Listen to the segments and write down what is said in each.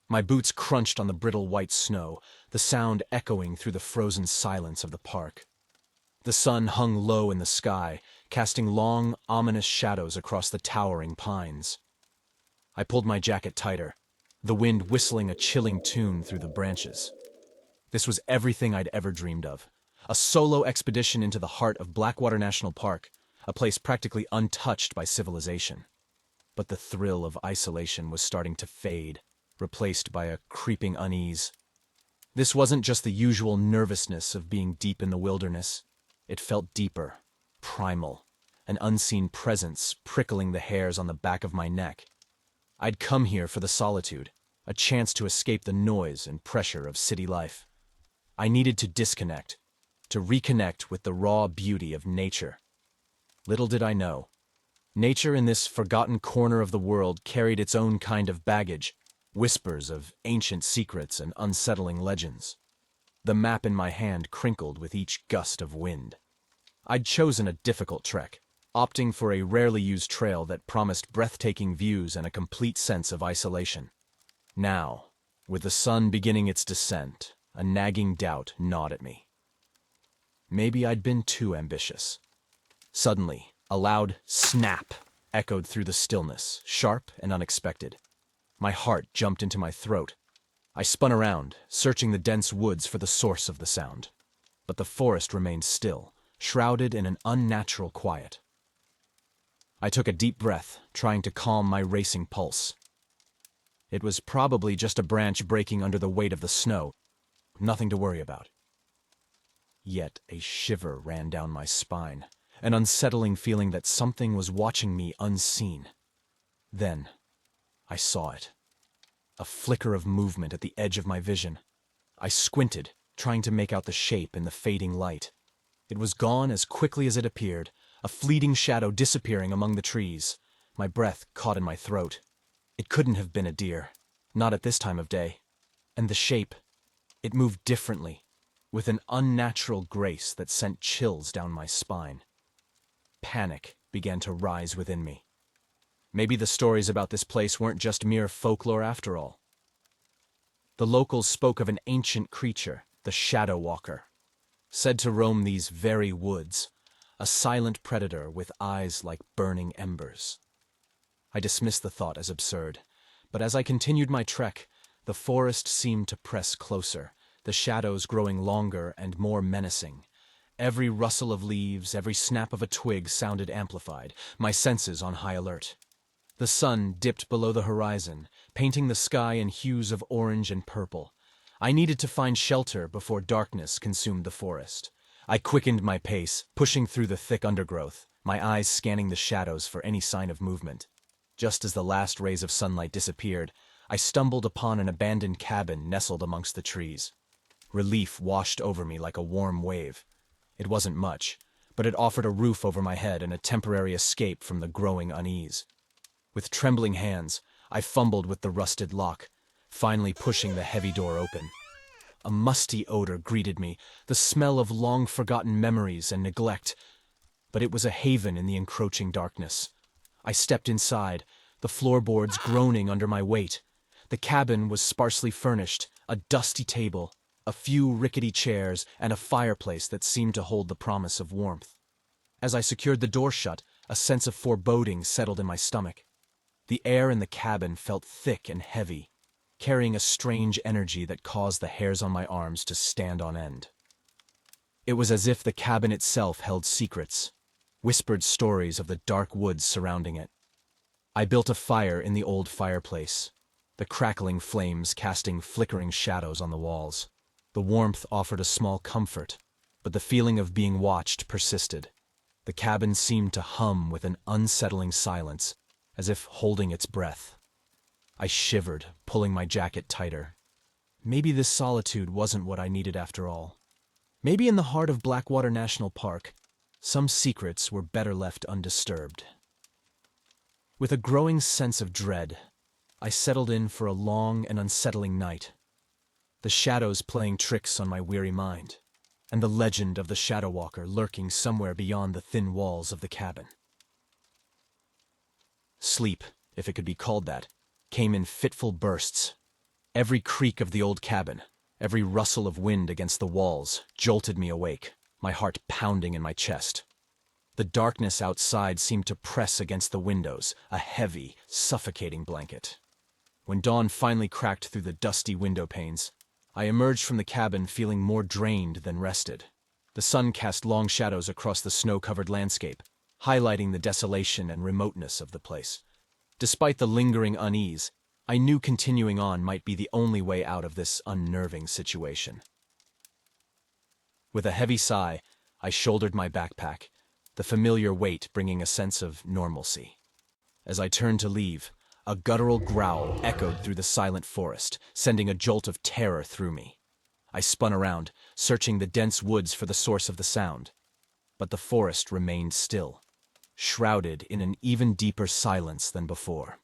My boots crunched on the brittle white snow, the sound echoing through the frozen silence of the park. The sun hung low in the sky, casting long, ominous shadows across the towering pines. I pulled my jacket tighter, the wind whistling a chilling tune through the branches. This was everything I'd ever dreamed of. A solo expedition into the heart of Blackwater National Park, a place practically untouched by civilization. But the thrill of isolation was starting to fade, replaced by a creeping unease. This wasn't just the usual nervousness of being deep in the wilderness. It felt deeper, primal, an unseen presence prickling the hairs on the back of my neck. I'd come here for the solitude, a chance to escape the noise and pressure of city life. I needed to disconnect, to reconnect with the raw beauty of nature. Little did I know, nature in this forgotten corner of the world carried its own kind of baggage, whispers of ancient secrets and unsettling legends. The map in my hand crinkled with each gust of wind. I'd chosen a difficult trek, opting for a rarely used trail that promised breathtaking views and a complete sense of isolation. Now, with the sun beginning its descent, a nagging doubt gnawed at me. Maybe I'd been too ambitious. Suddenly, a loud snap echoed through the stillness, sharp and unexpected. My heart jumped into my throat. I spun around, searching the dense woods for the source of the sound. But the forest remained still, shrouded in an unnatural quiet. I took a deep breath, trying to calm my racing pulse. It was probably just a branch breaking under the weight of the snow, nothing to worry about. Yet a shiver ran down my spine, an unsettling feeling that something was watching me unseen. Then, I saw it. A flicker of movement at the edge of my vision. I squinted, trying to make out the shape in the fading light. It was gone as quickly as it appeared, a fleeting shadow disappearing among the trees. My breath caught in my throat. It couldn't have been a deer, not at this time of day. And the shape, it moved differently, with an unnatural grace that sent chills down my spine. Panic began to rise within me. Maybe the stories about this place weren't just mere folklore after all. The locals spoke of an ancient creature, the Shadow Walker, said to roam these very woods, a silent predator with eyes like burning embers. I dismissed the thought as absurd, but as I continued my trek, the forest seemed to press closer, the shadows growing longer and more menacing. Every rustle of leaves, every snap of a twig sounded amplified, my senses on high alert. The sun dipped below the horizon, painting the sky in hues of orange and purple. I needed to find shelter before darkness consumed the forest. I quickened my pace, pushing through the thick undergrowth, my eyes scanning the shadows for any sign of movement. Just as the last rays of sunlight disappeared, I stumbled upon an abandoned cabin nestled amongst the trees. Relief washed over me like a warm wave. It wasn't much, but it offered a roof over my head and a temporary escape from the growing unease. With trembling hands, I fumbled with the rusted lock, finally pushing the heavy door open. A musty odor greeted me, the smell of long-forgotten memories and neglect. But it was a haven in the encroaching darkness. I stepped inside, the floorboards groaning under my weight. The cabin was sparsely furnished, a dusty table, a few rickety chairs, and a fireplace that seemed to hold the promise of warmth. As I secured the door shut, a sense of foreboding settled in my stomach. The air in the cabin felt thick and heavy, carrying a strange energy that caused the hairs on my arms to stand on end. It was as if the cabin itself held secrets, whispered stories of the dark woods surrounding it. I built a fire in the old fireplace, the crackling flames casting flickering shadows on the walls. The warmth offered a small comfort, but the feeling of being watched persisted. The cabin seemed to hum with an unsettling silence, as if holding its breath. I shivered, pulling my jacket tighter. Maybe this solitude wasn't what I needed after all. Maybe in the heart of Blackwater National Park, some secrets were better left undisturbed. With a growing sense of dread, I settled in for a long and unsettling night. The shadows playing tricks on my weary mind, and the legend of the Shadow Walker lurking somewhere beyond the thin walls of the cabin. Sleep, if it could be called that, came in fitful bursts. Every creak of the old cabin, every rustle of wind against the walls, jolted me awake, my heart pounding in my chest. The darkness outside seemed to press against the windows, a heavy, suffocating blanket. When dawn finally cracked through the dusty window panes, I emerged from the cabin feeling more drained than rested. The sun cast long shadows across the snow-covered landscape, highlighting the desolation and remoteness of the place. Despite the lingering unease, I knew continuing on might be the only way out of this unnerving situation. With a heavy sigh, I shouldered my backpack, the familiar weight bringing a sense of normalcy. As I turned to leave, a guttural growl echoed through the silent forest, sending a jolt of terror through me. I spun around, searching the dense woods for the source of the sound. But the forest remained still, shrouded in an even deeper silence than before.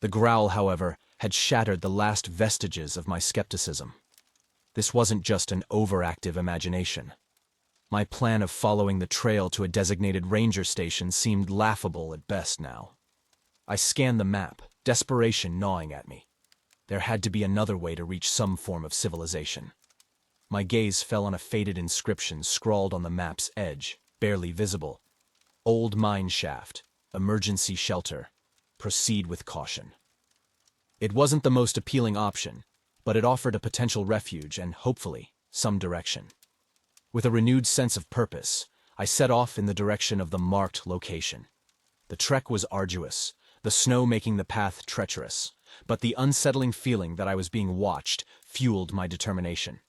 The growl, however, had shattered the last vestiges of my skepticism. This wasn't just an overactive imagination. My plan of following the trail to a designated ranger station seemed laughable at best now. I scanned the map, desperation gnawing at me. There had to be another way to reach some form of civilization. My gaze fell on a faded inscription scrawled on the map's edge, barely visible. Old mine shaft, emergency shelter, proceed with caution. It wasn't the most appealing option, but it offered a potential refuge and, hopefully, some direction. With a renewed sense of purpose, I set off in the direction of the marked location. The trek was arduous, the snow making the path treacherous, but the unsettling feeling that I was being watched fueled my determination.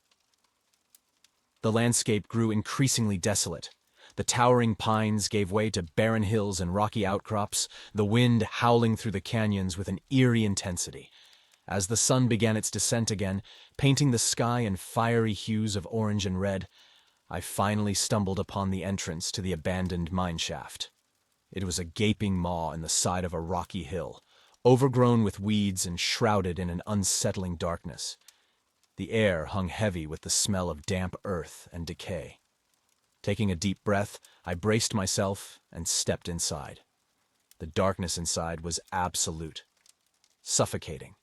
The landscape grew increasingly desolate. The towering pines gave way to barren hills and rocky outcrops, the wind howling through the canyons with an eerie intensity. As the sun began its descent again, painting the sky in fiery hues of orange and red, I finally stumbled upon the entrance to the abandoned mine shaft. It was a gaping maw in the side of a rocky hill, overgrown with weeds and shrouded in an unsettling darkness. The air hung heavy with the smell of damp earth and decay. Taking a deep breath, I braced myself and stepped inside. The darkness inside was absolute, suffocating.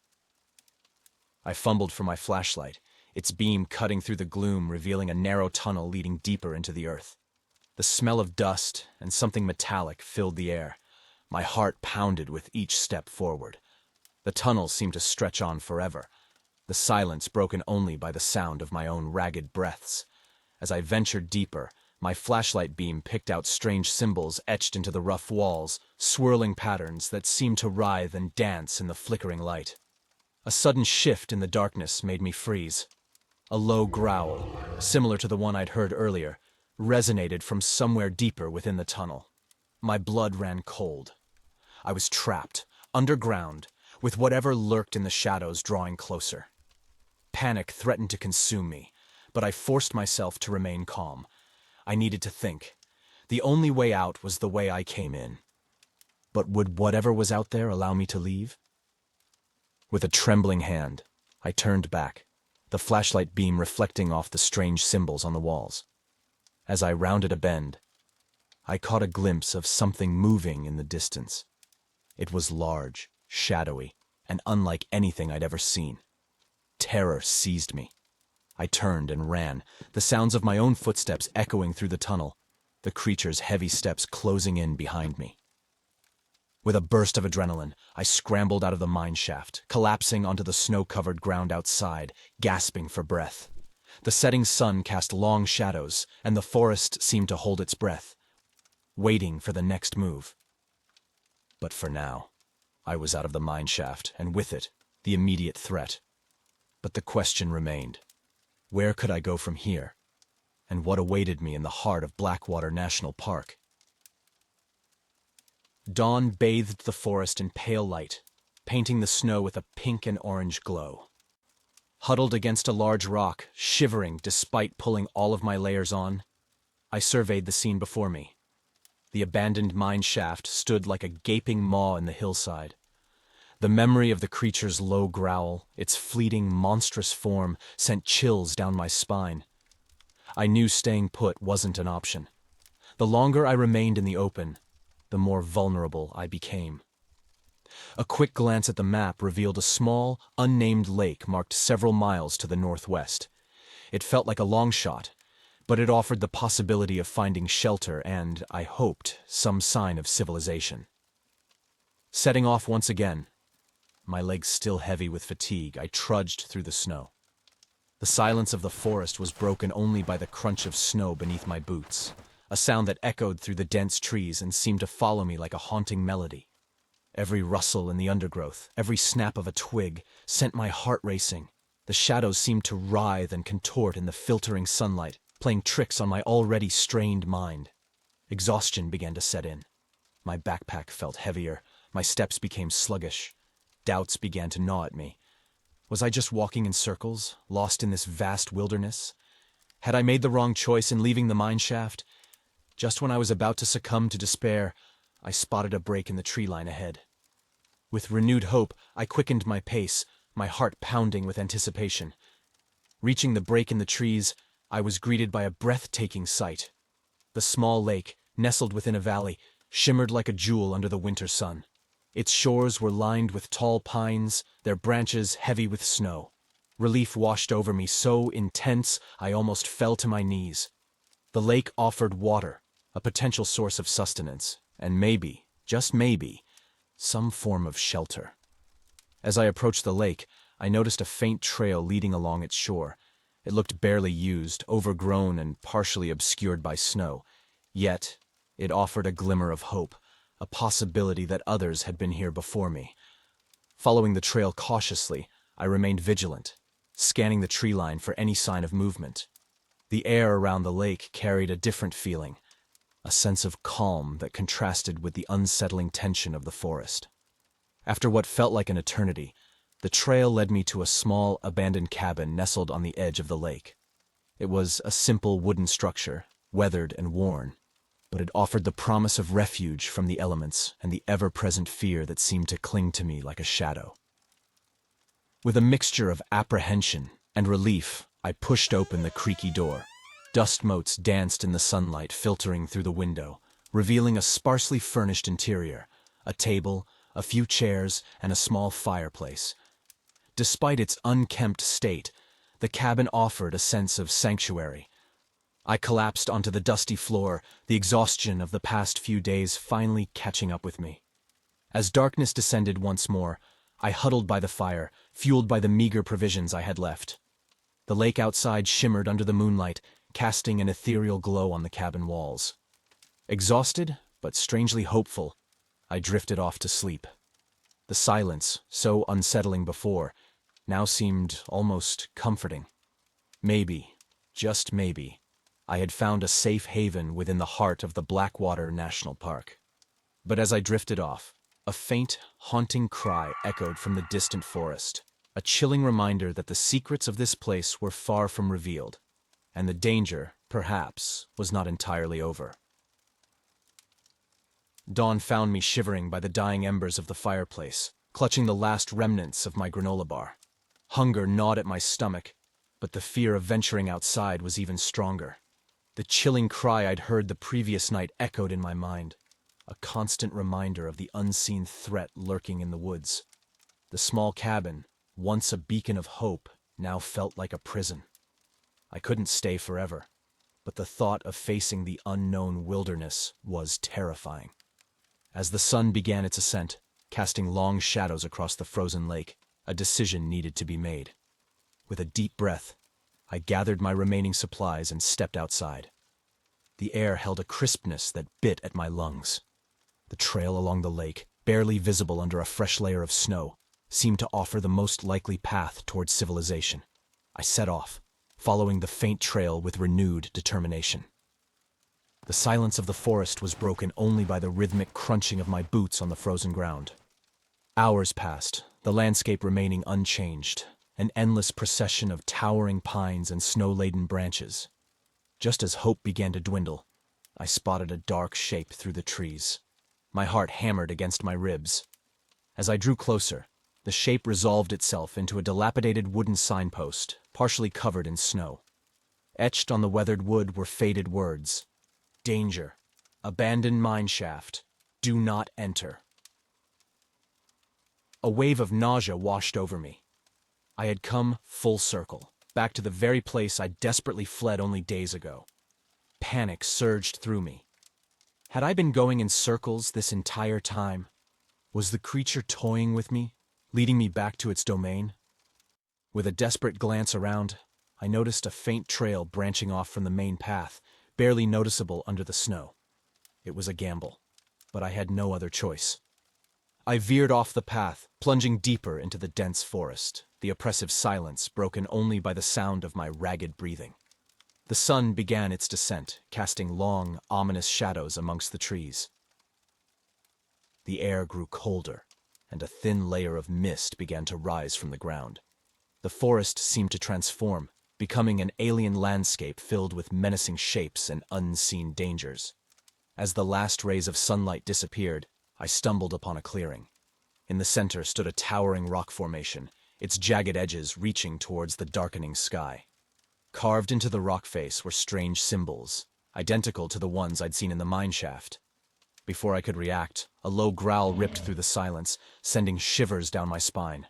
I fumbled for my flashlight, its beam cutting through the gloom, revealing a narrow tunnel leading deeper into the earth. The smell of dust and something metallic filled the air. My heart pounded with each step forward. The tunnel seemed to stretch on forever, the silence broken only by the sound of my own ragged breaths. As I ventured deeper, my flashlight beam picked out strange symbols etched into the rough walls, swirling patterns that seemed to writhe and dance in the flickering light. A sudden shift in the darkness made me freeze. A low growl, similar to the one I'd heard earlier, resonated from somewhere deeper within the tunnel. My blood ran cold. I was trapped, underground, with whatever lurked in the shadows drawing closer. Panic threatened to consume me, but I forced myself to remain calm. I needed to think. The only way out was the way I came in. But would whatever was out there allow me to leave? With a trembling hand, I turned back, the flashlight beam reflecting off the strange symbols on the walls. As I rounded a bend, I caught a glimpse of something moving in the distance. It was large, shadowy, and unlike anything I'd ever seen. Terror seized me. I turned and ran, the sounds of my own footsteps echoing through the tunnel, the creature's heavy steps closing in behind me. With a burst of adrenaline, I scrambled out of the mine shaft, collapsing onto the snow-covered ground outside, gasping for breath. The setting sun cast long shadows, and the forest seemed to hold its breath, waiting for the next move. But for now, I was out of the mine shaft, and with it, the immediate threat. But the question remained. Where could I go from here? And what awaited me in the heart of Blackwater National Park? Dawn bathed the forest in pale light, painting the snow with a pink and orange glow. Huddled against a large rock, shivering despite pulling all of my layers on, I surveyed the scene before me. The abandoned mine shaft stood like a gaping maw in the hillside. The memory of the creature's low growl, its fleeting, monstrous form, sent chills down my spine. I knew staying put wasn't an option. The longer I remained in the open, the more vulnerable I became. A quick glance at the map revealed a small, unnamed lake marked several miles to the northwest. It felt like a long shot, but it offered the possibility of finding shelter and, I hoped, some sign of civilization. Setting off once again, my legs still heavy with fatigue, I trudged through the snow. The silence of the forest was broken only by the crunch of snow beneath my boots, a sound that echoed through the dense trees and seemed to follow me like a haunting melody. Every rustle in the undergrowth, every snap of a twig, sent my heart racing. The shadows seemed to writhe and contort in the filtering sunlight, playing tricks on my already strained mind. Exhaustion began to set in. My backpack felt heavier, my steps became sluggish. Doubts began to gnaw at me. Was I just walking in circles, lost in this vast wilderness? Had I made the wrong choice in leaving the mine shaft? Just when I was about to succumb to despair, I spotted a break in the tree line ahead. With renewed hope, I quickened my pace, my heart pounding with anticipation. Reaching the break in the trees, I was greeted by a breathtaking sight. The small lake, nestled within a valley, shimmered like a jewel under the winter sun. Its shores were lined with tall pines, their branches heavy with snow. Relief washed over me so intense I almost fell to my knees. The lake offered water, a potential source of sustenance, and maybe, just maybe, some form of shelter. As I approached the lake, I noticed a faint trail leading along its shore. It looked barely used, overgrown and partially obscured by snow. Yet, it offered a glimmer of hope, a possibility that others had been here before me. Following the trail cautiously, I remained vigilant, scanning the tree line for any sign of movement. The air around the lake carried a different feeling, a sense of calm that contrasted with the unsettling tension of the forest. After what felt like an eternity, the trail led me to a small, abandoned cabin nestled on the edge of the lake. It was a simple wooden structure, weathered and worn, but it offered the promise of refuge from the elements and the ever-present fear that seemed to cling to me like a shadow. With a mixture of apprehension and relief, I pushed open the creaky door. Dust motes danced in the sunlight filtering through the window, revealing a sparsely furnished interior, a table, a few chairs, and a small fireplace. Despite its unkempt state, the cabin offered a sense of sanctuary. I collapsed onto the dusty floor, the exhaustion of the past few days finally catching up with me. As darkness descended once more, I huddled by the fire, fueled by the meager provisions I had left. The lake outside shimmered under the moonlight, casting an ethereal glow on the cabin walls. Exhausted, but strangely hopeful, I drifted off to sleep. The silence, so unsettling before, now seemed almost comforting. Maybe, just maybe, I had found a safe haven within the heart of the Blackwater National Park. But as I drifted off, a faint, haunting cry echoed from the distant forest, a chilling reminder that the secrets of this place were far from revealed, and the danger, perhaps, was not entirely over. Dawn found me shivering by the dying embers of the fireplace, clutching the last remnants of my granola bar. Hunger gnawed at my stomach, but the fear of venturing outside was even stronger. The chilling cry I'd heard the previous night echoed in my mind, a constant reminder of the unseen threat lurking in the woods. The small cabin, once a beacon of hope, now felt like a prison. I couldn't stay forever, but the thought of facing the unknown wilderness was terrifying. As the sun began its ascent, casting long shadows across the frozen lake, a decision needed to be made. With a deep breath, I gathered my remaining supplies and stepped outside. The air held a crispness that bit at my lungs. The trail along the lake, barely visible under a fresh layer of snow, seemed to offer the most likely path towards civilization. I set off, following the faint trail with renewed determination. The silence of the forest was broken only by the rhythmic crunching of my boots on the frozen ground. Hours passed, the landscape remaining unchanged, an endless procession of towering pines and snow-laden branches. Just as hope began to dwindle, I spotted a dark shape through the trees. My heart hammered against my ribs. As I drew closer, the shape resolved itself into a dilapidated wooden signpost, partially covered in snow. Etched on the weathered wood were faded words: "Danger. Abandoned mine shaft. Do not enter." A wave of nausea washed over me. I had come full circle, back to the very place I desperately fled only days ago. Panic surged through me. Had I been going in circles this entire time? Was the creature toying with me, leading me back to its domain? With a desperate glance around, I noticed a faint trail branching off from the main path, barely noticeable under the snow. It was a gamble, but I had no other choice. I veered off the path, plunging deeper into the dense forest, the oppressive silence broken only by the sound of my ragged breathing. The sun began its descent, casting long, ominous shadows amongst the trees. The air grew colder, and a thin layer of mist began to rise from the ground. The forest seemed to transform, becoming an alien landscape filled with menacing shapes and unseen dangers. As the last rays of sunlight disappeared, I stumbled upon a clearing. In the center stood a towering rock formation, its jagged edges reaching towards the darkening sky. Carved into the rock face were strange symbols, identical to the ones I'd seen in the mine shaft. Before I could react, a low growl ripped through the silence, sending shivers down my spine.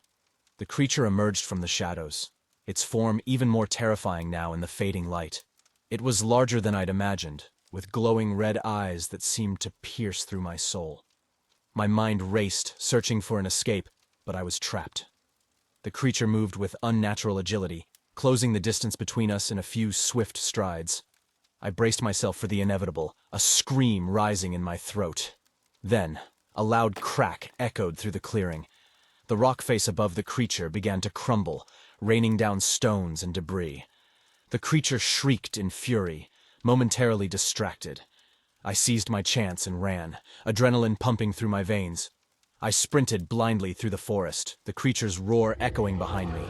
The creature emerged from the shadows, its form even more terrifying now in the fading light. It was larger than I'd imagined, with glowing red eyes that seemed to pierce through my soul. My mind raced, searching for an escape, but I was trapped. The creature moved with unnatural agility, closing the distance between us in a few swift strides. I braced myself for the inevitable, a scream rising in my throat. Then, a loud crack echoed through the clearing. The rock face above the creature began to crumble, raining down stones and debris. The creature shrieked in fury, momentarily distracted. I seized my chance and ran, adrenaline pumping through my veins. I sprinted blindly through the forest, the creature's roar echoing behind me.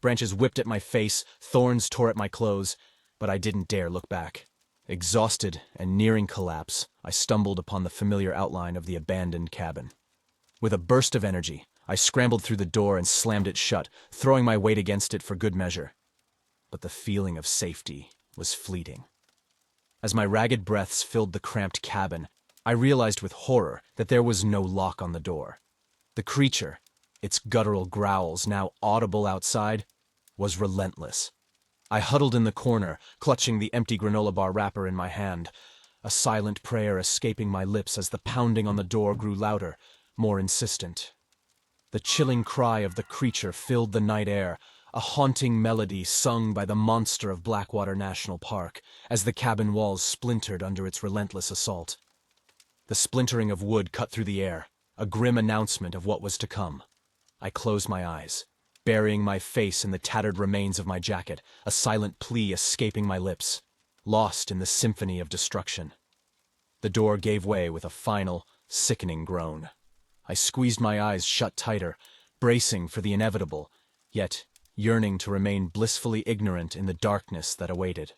Branches whipped at my face, thorns tore at my clothes, but I didn't dare look back. Exhausted and nearing collapse, I stumbled upon the familiar outline of the abandoned cabin. With a burst of energy, I scrambled through the door and slammed it shut, throwing my weight against it for good measure. But the feeling of safety was fleeting. As my ragged breaths filled the cramped cabin, I realized with horror that there was no lock on the door. The creature, its guttural growls now audible outside, was relentless. I huddled in the corner, clutching the empty granola bar wrapper in my hand, a silent prayer escaping my lips as the pounding on the door grew louder, more insistent. The chilling cry of the creature filled the night air, a haunting melody sung by the monster of Blackwater National Park, as the cabin walls splintered under its relentless assault. The splintering of wood cut through the air, a grim announcement of what was to come. I closed my eyes, burying my face in the tattered remains of my jacket, a silent plea escaping my lips, lost in the symphony of destruction. The door gave way with a final, sickening groan. I squeezed my eyes shut tighter, bracing for the inevitable, yet yearning to remain blissfully ignorant in the darkness that awaited.